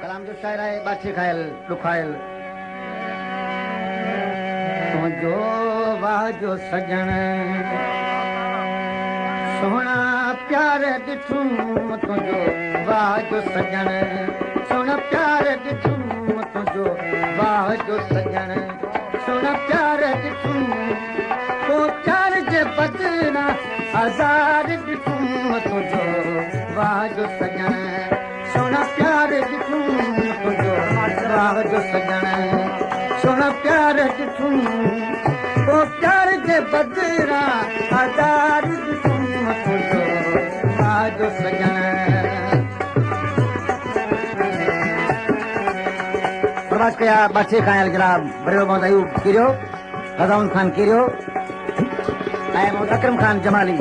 कलाम जो शायर है बाछी खायल लुखायल तुझो वाह जो सजन सोना प्यार दिठूं तुझो वाह जो सजन सोना प्यार दिठूं तुझो वाह जो सजन सोना प्यार दिठूं तो प्यार जे बदना हजार दिठूं तुझो वाह जो सजन सोना प्यार दिठूं तुझो वाह जो सजन सोना प्यार दिठूं तो प्यार जे बदना हजार दिठूं तुझो वाह जो सजन प्रवास कया बाछे खायल जनाब बरेलो मोहम्मद अयूब किरियो रज़ाउन खान किरियो ऐं मोहम्मद अकरम खान जमाली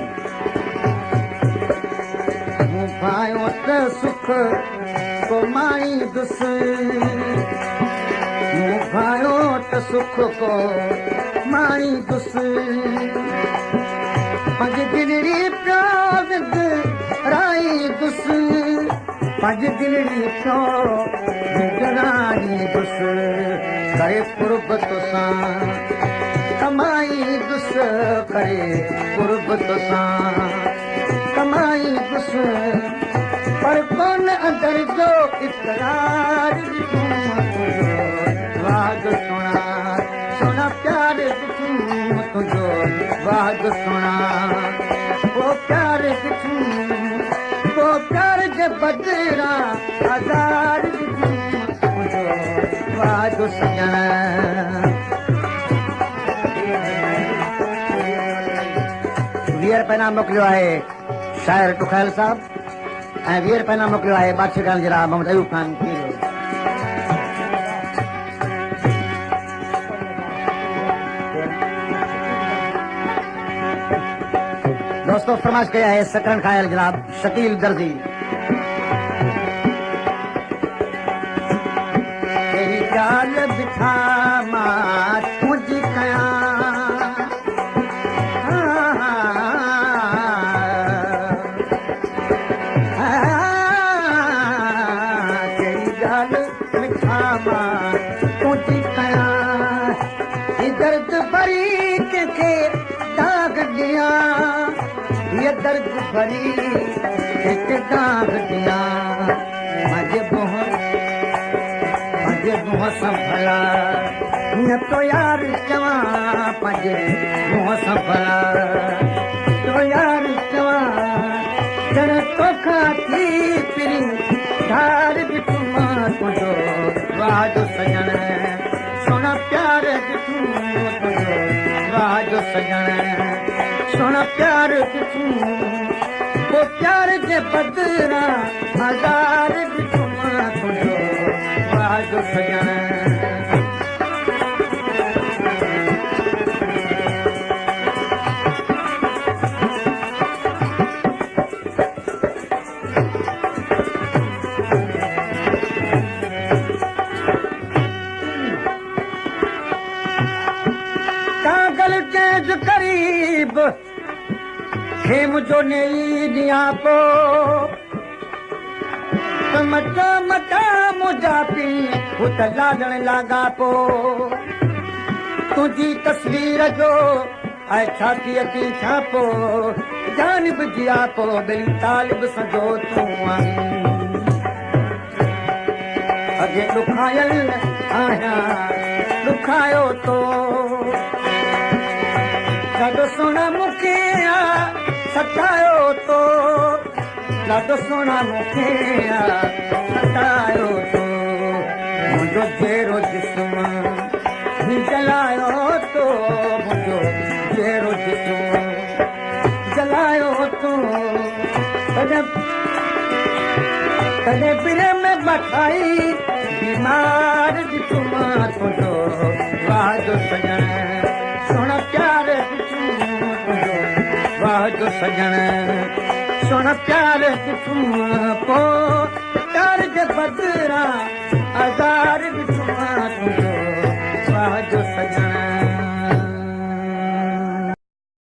मूं पायो त सुख को माई दुस मूं पायो त सुख को माई दुस पंज दिलड़ी पियो विद राई दुस पंज दिलड़ी पियो विद राई दुस करे कुर्बत सां कमाई दुस करे कुर्बत सां कमाई दुस पर कौन अंदर जो इकरार वाह जो सोना सोना प्यार तुझो वाह जो सोना वो प्यार वो प्यार जे बदरा हजार तुझो वाह जो सजन वीर पैना मोकिलियो आहे शायर टुखायल साहब ऐं वीर पैना मोकिलियो आहे बादशाह खान जनाब मोहम्मद अयूब खान किरियो दोस्तों फरमाइश कया है सकरन खायल जनाब शकील दर्जी तेरी गाल बिठा मां तुझी कया तुझी कया दर्द भरी के दाग दिया ये दर्द भरी के दाग दिया मुझे बहुत संभला न तो यार चवा मुझे बहुत संभला तो यार चवा जन तो खाती फिरी धार बिठुमा तुझो वाह जो सजन सोना प्यार दिठूं तुझो वाह जो सजन सोना प्यार दिठूं वो प्यार जे बदरा हजार दिठूं तुझो वाह जो सजन करीब खेम जो नई दिया पो मटा मटा मुझा पी उत लाजण लागा पो तुझी तस्वीर जो ऐं छाती अची छापो जानब जिया पो दिल तालिब सजो तूं आहीं अॻे ॾुखायल आहियां ॾुखायो तो ॾाढो सोना मूंखे सतायो तो ॾाढो सोना मूंखे सतायो तो मुंहिंजो जहिड़ो जिस्म जलायो तो मुंहिंजो जहिड़ो जिस्म जलायो तो कॾहिं पिरे में बठाई बीमार ॾिठो मां तुंहिंजो वाह जो सजन सोना प्यार वाह जो सजन सोना प्यार दिठूं पो प्यार जे बदरा हजार